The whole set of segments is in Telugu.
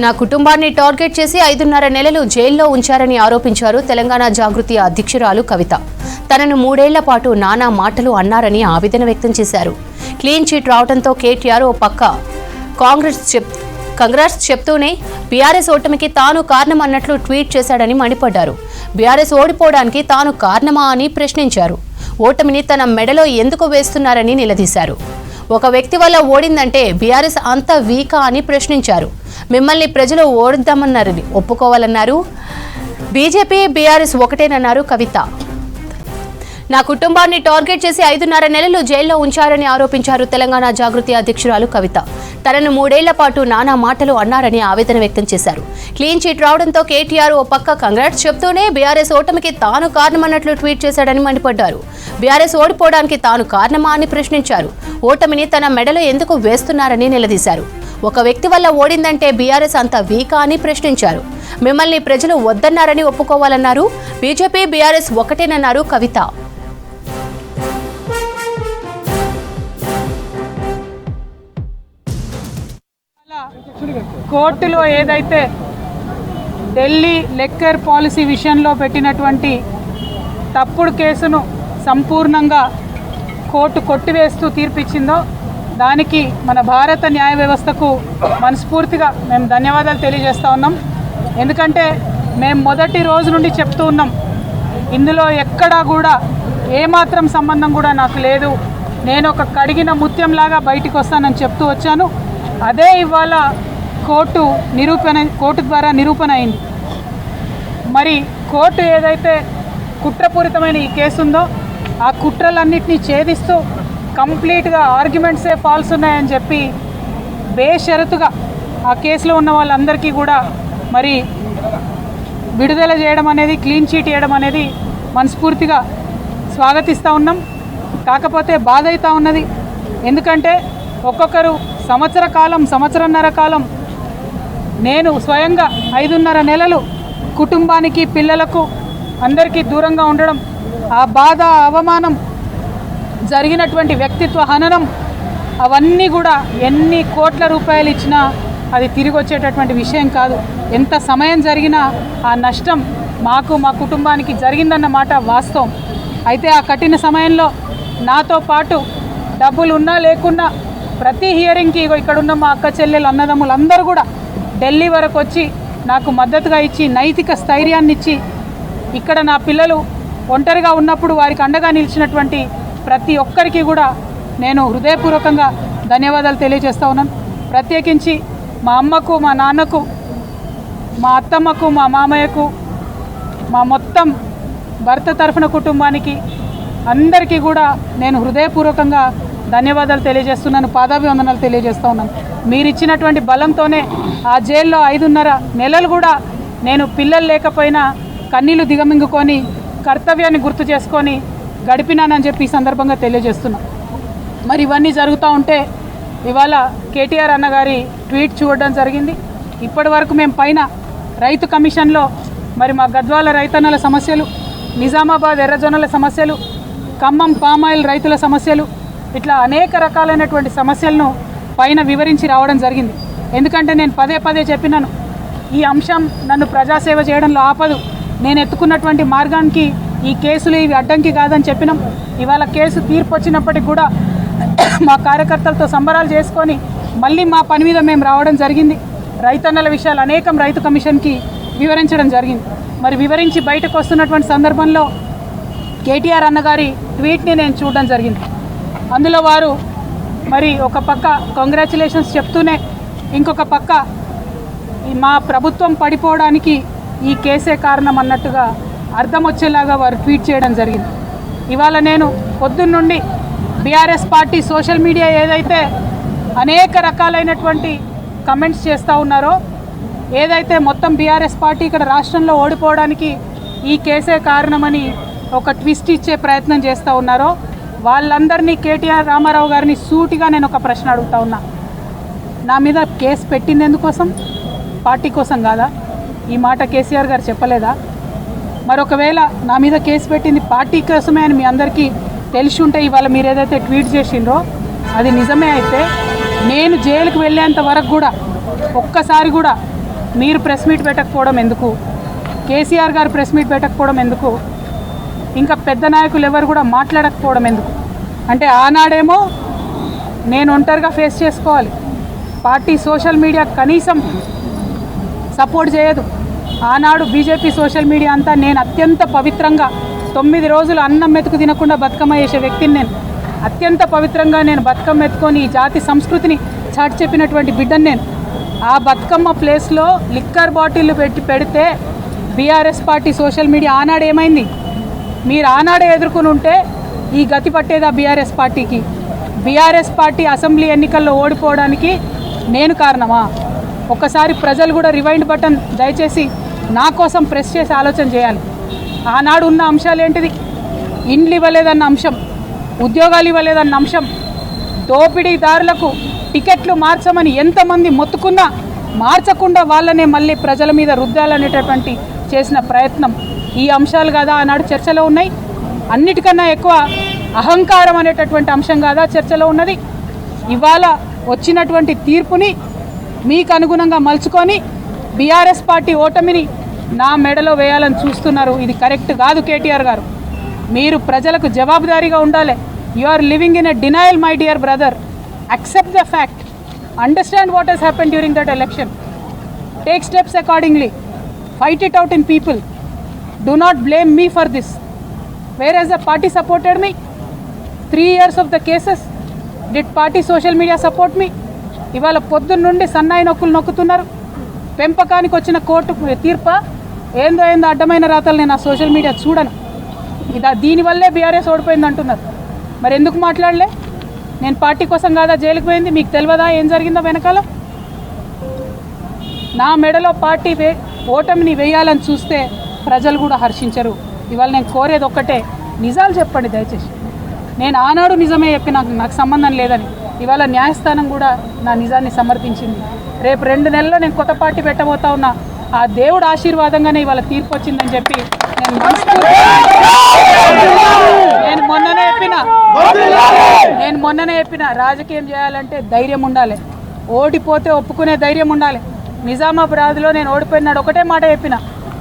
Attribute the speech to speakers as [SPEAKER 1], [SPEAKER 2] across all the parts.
[SPEAKER 1] నా కుటుంబాన్ని టార్గెట్ చేసి 5.5 నెలలు జైల్లో ఉంచారని ఆరోపించారు తెలంగాణ జాగృతి అధ్యక్షురాలు కవిత. తనను 3 ఏళ్ల పాటు నానా మాటలు అన్నారని ఆవేదన వ్యక్తం చేశారు. క్లీన్ చిట్ రావడంతో కేటీఆర్ ఓ పక్క కాంగ్రెస్ చెప్తూనే బీఆర్ఎస్ ఓటమికి తాను కారణమన్నట్లు ట్వీట్ చేశాడని మండిపడ్డారు. బీఆర్ఎస్ ఓడిపోవడానికి తాను కారణమా అని ప్రశ్నించారు. ఓటమిని తన మెడలో ఎందుకు వేస్తున్నారని నిలదీశారు. ఒక వ్యక్తి వల్ల ఓడిందంటే బీఆర్ఎస్ అంత వీకా అని ప్రశ్నించారు. మిమ్మల్ని ప్రజలు ఓడిద్దామన్నారని ఒప్పుకోవాలన్నారు. బీజేపీ బీఆర్ఎస్ ఒకటేనన్నారు కవిత. నా కుటుంబాన్ని టార్గెట్ చేసి 5.5 నెలలు జైల్లో ఉంచారని ఆరోపించారు తెలంగాణ జాగృతి అధ్యక్షురాలు కవిత. తనను 3 ఏళ్ల పాటు నానా మాటలు అన్నారని ఆవేదన వ్యక్తం చేశారు. క్లీన్ చిట్ రావడంతో కేటీఆర్ ఓ పక్క కాంగ్రెస్ చెప్తూనే బీఆర్ఎస్ ఓటమికి తాను కారణమన్నట్లు ట్వీట్ చేశాడని మండిపడ్డారు. బీఆర్ఎస్ ఓడిపోవడానికి తాను కారణమా అని ప్రశ్నించారు. ఓటమిని తన మెడలో ఎందుకు వేస్తున్నారని నిలదీశారు. ఒక వ్యక్తి వల్ల ఓడిందంటే బీఆర్ఎస్ అంత వీకా అని ప్రశ్నించారు. మిమ్మల్ని ప్రజలు వద్దన్నారని ఒప్పుకోవాలన్నారు. బీజేపీ బీఆర్ఎస్ ఒకటేనన్నారు కవిత.
[SPEAKER 2] కోర్టులో ఏదైతే ఢిల్లీ లిక్కర్ పాలసీ విషయంలో పెట్టినటువంటి తప్పుడు కేసును సంపూర్ణంగా కోర్టు కొట్టివేస్తూ తీర్పిచ్చిందో దానికి మన భారత న్యాయ వ్యవస్థకు మనస్ఫూర్తిగా మేము ధన్యవాదాలు తెలియజేస్తూ ఉన్నాం. ఎందుకంటే మేము మొదటి రోజు నుండి చెప్తూ ఉన్నాం, ఇందులో ఎక్కడా కూడా ఏమాత్రం సంబంధం కూడా నాకు లేదు, నేను ఒక కడిగిన ముత్యంలాగా బయటికి వస్తానని చెప్తూ వచ్చాను. అదే ఇవాళ కోర్టు ద్వారా నిరూపణ అయింది. మరి కోర్టు ఏదైతే కుట్రపూరితమైన ఈ కేసు ఉందో ఆ కుట్రలన్నింటినీ ఛేదిస్తూ కంప్లీట్గా ఆర్గ్యుమెంట్సే ఫాల్స్ ఉన్నాయని చెప్పి బేషరతుగా ఆ కేసులో ఉన్న వాళ్ళందరికీ కూడా మరి విడుదల చేయడం అనేది, క్లీన్ చీట్ చేయడం అనేది మనస్ఫూర్తిగా స్వాగతిస్తూ ఉన్నాం. కాకపోతే బాధ అవుతూ ఉన్నది. ఎందుకంటే ఒక్కొక్కరు సంవత్సరన్నర కాలం నేను స్వయంగా 5.5 నెలలు కుటుంబానికి, పిల్లలకు, అందరికీ దూరంగా ఉండడం, ఆ బాధ, అవమానం, జరిగినటువంటి వ్యక్తిత్వ హననం, అవన్నీ కూడా ఎన్ని కోట్ల రూపాయలు ఇచ్చినా అది తిరిగి వచ్చేటటువంటి విషయం కాదు. ఎంత సమయం జరిగినా ఆ నష్టం మాకు, మా కుటుంబానికి జరిగిందన్నమాట వాస్తవం. అయితే ఆ కఠిన సమయంలో నాతో పాటు డబ్బులు ఉన్నా లేకున్నా ప్రతి హియరింగ్కి ఇక్కడున్న మా అక్క చెల్లెలు, అన్నదమ్ములు అందరూ కూడా ఢిల్లీ వరకు వచ్చి నాకు మద్దతుగా ఇచ్చి, నైతిక స్థైర్యాన్ని ఇచ్చి, ఇక్కడ నా పిల్లలు ఒంటరిగా ఉన్నప్పుడు వారికి అండగా నిలిచినటువంటి ప్రతి ఒక్కరికి కూడా నేను హృదయపూర్వకంగా ధన్యవాదాలు తెలియజేస్తూ ఉన్నాను. ప్రత్యేకించి మా అమ్మకు, మా నాన్నకు, మా అత్తమ్మకు, మా మామయ్యకు, మా మొత్తం భర్త తరఫున కుటుంబానికి అందరికీ కూడా నేను హృదయపూర్వకంగా ధన్యవాదాలు తెలియజేస్తున్నాను, పాదాభివందనాలు తెలియజేస్తూ ఉన్నాను. మీరు ఇచ్చినటువంటి బలంతోనే ఆ జైల్లో 5.5 నెలలు కూడా నేను పిల్లలు లేకపోయినా కన్నీళ్లు దిగమింగుకొని కర్తవ్యాన్ని గుర్తు చేసుకొని గడిపినానని చెప్పి ఈ సందర్భంగా తెలియజేస్తున్నాను. మరి ఇవన్నీ జరుగుతూ ఉంటే ఇవాళ కేటీఆర్ అన్నగారి ట్వీట్ చూడడం జరిగింది. ఇప్పటి వరకు మేము పైన రైతు కమిషన్లో మరి మా గద్వాల రైతన్నల సమస్యలు, నిజామాబాద్ ఎర్రజొన్నల సమస్యలు, ఖమ్మం పామాయిల్ రైతుల సమస్యలు, ఇట్లా అనేక రకాలైనటువంటి సమస్యలను పైన వివరించి రావడం జరిగింది. ఎందుకంటే నేను పదే చెప్పినాను, ఈ అంశం నన్ను ప్రజాసేవ చేయడంలో ఆపదు, నేను ఎత్తుకున్నటువంటి మార్గానికి ఈ కేసులు ఇవి అడ్డంకి కాదని చెప్పినాం. ఇవాళ కేసు తీర్పు వచ్చినప్పటికి కూడా మా కార్యకర్తలతో సంబరాలు చేసుకొని మళ్ళీ మా పని మీద మేము రావడం జరిగింది. రైతన్నల విషయాలు అనేకం రైతు కమిషన్కి వివరించడం జరిగింది. మరి వివరించి బయటకు వస్తున్నటువంటి సందర్భంలో కేటీఆర్ అన్నగారి ట్వీట్ని నేను చూడడం జరిగింది. అందులో వారు మరి ఒక పక్క కంగ్రాచులేషన్స్ చెప్తూనే ఇంకొక పక్క మా ప్రభుత్వం పడిపోవడానికి ఈ కేసే కారణం అన్నట్టుగా అర్థం వచ్చేలాగా వారు ట్వీట్ చేయడం జరిగింది. ఇవాళ నేను పొద్దున్నుండి బీఆర్ఎస్ పార్టీ సోషల్ మీడియా ఏదైతే అనేక రకాలైనటువంటి కమెంట్స్ చేస్తూ ఉన్నారో, ఏదైతే మొత్తం బీఆర్ఎస్ పార్టీ ఇక్కడ రాష్ట్రంలో ఓడిపోవడానికి ఈ కేసే కారణమని ఒక ట్విస్ట్ ఇచ్చే ప్రయత్నం చేస్తూ ఉన్నారో, వాళ్ళందరినీ కేటీఆర్ రామారావు గారిని సూటిగా నేను ఒక ప్రశ్న అడుగుతా ఉన్నా. నా మీద కేసు పెట్టింది ఎందుకోసం? పార్టీ కోసం కాదా? ఈ మాట కేసీఆర్ గారు చెప్పలేదా? మరొకవేళ నా మీద కేసు పెట్టింది పార్టీ కోసమే అని మీ అందరికీ తెలిసి ఉంటే ఇవాళ మీరు ఏదైతే ట్వీట్ చేసిండ్రో అది నిజమే అయితే నేను జైలుకు వెళ్ళేంత వరకు కూడా ఒక్కసారి కూడా మీరు ప్రెస్ మీట్ పెట్టకపోవడం ఎందుకు, కేసీఆర్ గారు ప్రెస్ మీట్ పెట్టకపోవడం ఎందుకు, ఇంకా పెద్ద నాయకులు ఎవరు కూడా మాట్లాడకపోవడం ఎందుకు? అంటే ఆనాడేమో నేను ఒంటరిగా ఫేస్ చేసుకోవాలి, పార్టీ సోషల్ మీడియా కనీసం సపోర్ట్ చేయదు. ఆనాడు బీజేపీ సోషల్ మీడియా అంతా నేను అత్యంత పవిత్రంగా 9 రోజులు అన్నం మెతుకు తినకుండా బతుకమ్మ చేసే వ్యక్తిని నేను. అత్యంత పవిత్రంగా నేను బతుకమ్మ ఎత్తుకొని ఈ జాతి సంస్కృతిని చాటి చెప్పినటువంటి బిడ్డను నేను. ఆ బతుకమ్మ ప్లేస్లో లిక్కర్ బాటిళ్ళు పెడితే బీఆర్ఎస్ పార్టీ సోషల్ మీడియా ఆనాడు ఏమైంది? మీరు ఆనాడే ఎదుర్కొని ఉంటే ఈ గతి పట్టేదా బీఆర్ఎస్ పార్టీకి? బీఆర్ఎస్ పార్టీ అసెంబ్లీ ఎన్నికల్లో ఓడిపోవడానికి నేను కారణమా? ఒక్కసారి ప్రజలు కూడా రివైండ్ బటన్ దయచేసి నా కోసం ప్రెస్ చేసి ఆలోచన చేయాలి. ఆనాడు ఉన్న అంశాలు ఏంటిది? ఇండ్లు ఇవ్వలేదన్న అంశం, ఉద్యోగాలు ఇవ్వలేదన్న అంశం, దోపిడీదారులకు టికెట్లు మార్చమని ఎంతమంది మొత్తుకున్నా మార్చకుండా వాళ్ళనే మళ్ళీ ప్రజల మీద రుద్దాలనేటటువంటి చేసిన ప్రయత్నం, ఈ అంశాలు కదా ఆనాడు చర్చలో ఉన్నాయి. అన్నిటికన్నా ఎక్కువ అహంకారం అనేటటువంటి అంశం కాదా చర్చలో ఉన్నది. ఇవాళ వచ్చినటువంటి తీర్పుని మీకు అనుగుణంగా మలుచుకొని బీఆర్ఎస్ పార్టీ ఓటమిని నా మెడలో వేయాలని చూస్తున్నారు. ఇది కరెక్ట్ కాదు కేటీఆర్ గారు. మీరు ప్రజలకు జవాబుదారీగా ఉండాలి. You are living in a denial my dear brother. accept the fact, understand what has happened during that election, take steps accordingly, fight it out in people, do not blame me for this. Whereas the party supported me 3 years of the cases, did party social media support me? ఇవాళ పొద్దున్న నుండి సన్నాయి నొక్కులు నొక్కుతున్నారు. పెంపకానికి వచ్చిన కోర్టు తీర్ప ఏందో అడ్డమైన రాతలు నేను ఆ సోషల్ మీడియా చూడను. దీనివల్లే బీఆర్ఎస్ ఓడిపోయింది అంటున్నారు. మరి ఎందుకు మాట్లాడలే? నేను పార్టీ కోసం కాదా జైలుకు పోయింది? మీకు తెలియదా ఏం జరిగిందో వెనకాల? నా మెడలో పార్టీ ఓటమిని వేయాలని చూస్తే ప్రజలు కూడా హర్షించరు. ఇవాళ నేను కోరేది ఒక్కటే, నిజాలు చెప్పండి దయచేసి. నేను ఆనాడు నిజమే చెప్పి నాకు సంబంధం లేదని ఇవాళ న్యాయస్థానం కూడా నా నిజాన్ని సమర్థించింది. రేపు 2 నెలల్లో నేను కొత్త పార్టీ పెట్టబోతా ఉన్నా. ఆ దేవుడు ఆశీర్వాదంగానే ఇవాళ తీర్పు వచ్చిందని చెప్పి నేను మొన్ననే చెప్పిన రాజకీయం చేయాలంటే ధైర్యం ఉండాలి, ఓడిపోతే ఒప్పుకునే ధైర్యం ఉండాలి. నిజామాబాద్లో నేను ఓడిపోయినాడు ఒకటే మాట చెప్పిన,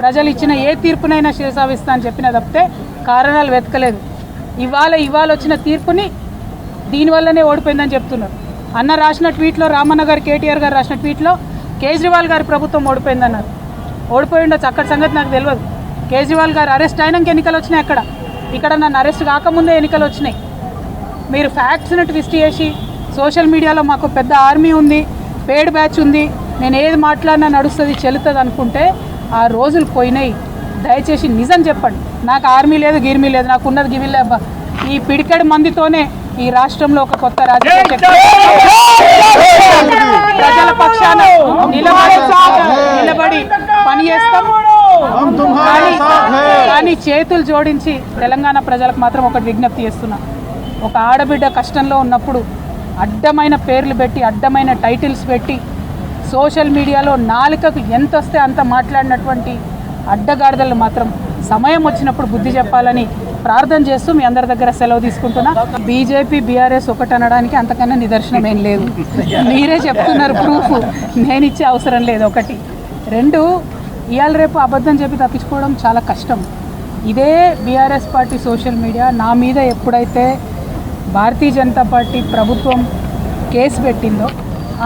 [SPEAKER 2] ప్రజలు ఇచ్చిన ఏ తీర్పునైనా శిరసావిస్తా అని చెప్పిన తప్పితే కారణాలు వెతకలేదు. ఇవాళ వచ్చిన తీర్పుని దీనివల్లనే ఓడిపోయిందని చెప్తున్నారు. అన్న రాసిన ట్వీట్లో, రామన్న గారు కేటీఆర్ గారు రాసిన ట్వీట్లో కేజ్రీవాల్ గారి ప్రభుత్వం ఓడిపోయిందన్నారు. ఓడిపోయి ఉండొచ్చు, అక్కడ సంగతి నాకు తెలియదు. కేజ్రీవాల్ గారు అరెస్ట్ అయినాక ఎన్నికలు వచ్చినాయి. ఇక్కడ నన్ను అరెస్ట్ కాకముందే ఎన్నికలు వచ్చినాయి. మీరు ఫ్యాక్ట్స్ని ట్విస్ట్ చేసి సోషల్ మీడియాలో మాకు పెద్ద ఆర్మీ ఉంది, పేడ్ బ్యాచ్ ఉంది, నేను ఏది మాట్లాడినా నడుస్తుంది చెల్లుతుంది అనుకుంటే ఆ రోజులు పోయినాయి. దయచేసి నిజం చెప్పండి. నాకు ఆర్మీ లేదు, గిర్మీ లేదు, నాకు ఉన్నది గివిలే అబ్బా. ఈ పిడికెడు మందితోనే ఈ రాష్ట్రంలో ఒక కొత్త రాజకీయ ప్రజల పక్షాన నిలబడి పనిచేస్తాం. కానీ చేతులు జోడించి తెలంగాణ ప్రజలకు మాత్రం ఒకటి విజ్ఞప్తి చేస్తున్నా. ఒక ఆడబిడ్డ కష్టంలో ఉన్నప్పుడు అడ్డమైన పేర్లు పెట్టి, అడ్డమైన టైటిల్స్ పెట్టి, సోషల్ మీడియాలో నాలుకకు ఎంత వస్తే అంత మాట్లాడినటువంటి అడ్డగాడిదలు మాత్రం సమయం వచ్చినప్పుడు బుద్ధి చెప్పాలని ప్రార్థన చేస్తూ మీ అందరి దగ్గర సెలవు తీసుకుంటున్నా. బీజేపీ బీఆర్ఎస్ ఒకటి అనడానికి అంతకన్నా నిదర్శనం ఏం లేదు. మీరే చెప్తున్నారు ప్రూఫ్, నేను ఇచ్చే అవసరం లేదు. 1, 2 ఇవాళ రేపు అబద్ధం చెప్పి తప్పించుకోవడం చాలా కష్టం. ఇదే బీఆర్ఎస్ పార్టీ సోషల్ మీడియా నా మీద ఎప్పుడైతే భారతీయ జనతా పార్టీ ప్రభుత్వం కేసు పెట్టిందో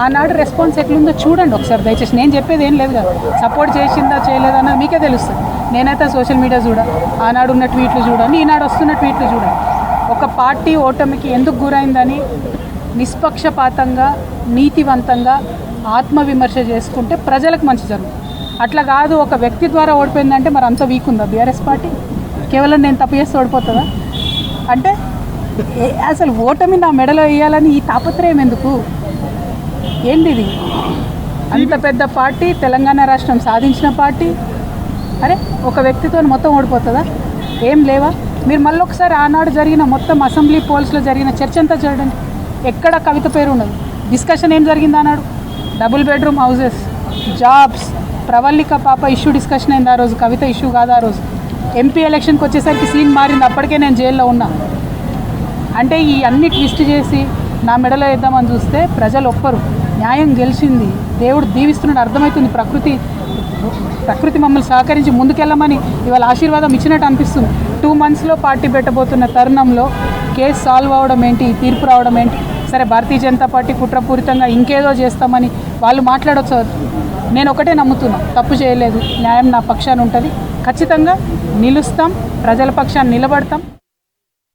[SPEAKER 2] ఆనాడు రెస్పాన్స్ ఎట్లుందో చూడండి ఒకసారి దయచేసి. నేను చెప్పేది ఏం లేదు కదా, సపోర్ట్ చేసిందా చేయలేదా అన్నది మీకే తెలుస్తుంది. నేనైతే సోషల్ మీడియా ఆనాడు ఉన్న ట్వీట్లు చూడండి, ఈనాడు వస్తున్న ట్వీట్లు చూడండి. ఒక పార్టీ ఓటమికి ఎందుకు గురైందని నిష్పక్షపాతంగా, నీతివంతంగా ఆత్మవిమర్శ చేసుకుంటే ప్రజలకు మంచి జరుగుతుంది. అట్లా కాదు ఒక వ్యక్తి ద్వారా ఓడిపోయిందంటే మరి అంత వీక్ ఉందా బీఆర్ఎస్ పార్టీ? కేవలం నేను తప్పు చేస్తే ఓడిపోతుందా? అంటే అసలు ఓటమి నా మెడలో వేయాలని ఈ తాపత్రయం ఎందుకు? ఏంటిది? అంత పెద్ద పార్టీ, తెలంగాణ రాష్ట్రం సాధించిన పార్టీ, అరే ఒక వ్యక్తితో మొత్తం ఓడిపోతుందా? ఏం లేవా? మీరు మళ్ళీ ఒకసారి ఆనాడు జరిగిన మొత్తం అసెంబ్లీ పోల్స్లో జరిగిన చర్చ అంతా చూడండి. ఎక్కడ కవిత పేరు ఉండదు. డిస్కషన్ ఏం జరిగింది ఆనాడు? Double bedroom houses, jobs, Pravallika పాప ఇష్యూ డిస్కషన్ అయింది ఆ రోజు. కవిత ఇష్యూ కాదు ఆ రోజు. ఎంపీ ఎలక్షన్కి వచ్చేసరికి సీన్ మారింది. అప్పటికే నేను జైల్లో ఉన్నా. అంటే ఈ అన్ని ట్విస్ట్ చేసి నా మెడలో వేద్దామని చూస్తే ప్రజలు ఒప్పరు. న్యాయం గెలిచింది, దేవుడు దీవిస్తున్నాడు, అర్థమవుతుంది. ప్రకృతి మమ్మల్ని సహకరించి ముందుకెళ్ళమని ఇవాళ ఆశీర్వాదం ఇచ్చినట్టు అనిపిస్తుంది. 2 monthsలో పార్టీ పెట్టబోతున్న తరుణంలో కేసు సాల్వ్ అవడం ఏంటి, తీర్పు రావడం ఏంటి? సరే, భారతీయ జనతా పార్టీ కుట్రపూరితంగా ఇంకేదో చేస్తామని వాళ్ళు మాట్లాడవచ్చు. నేను ఒకటే నమ్ముతున్నా, తప్పు చేయలేదు, న్యాయం నా పక్షాన ఉంటుంది, ఖచ్చితంగా నిలుస్తాం, ప్రజల పక్షాన్ని నిలబడతాం.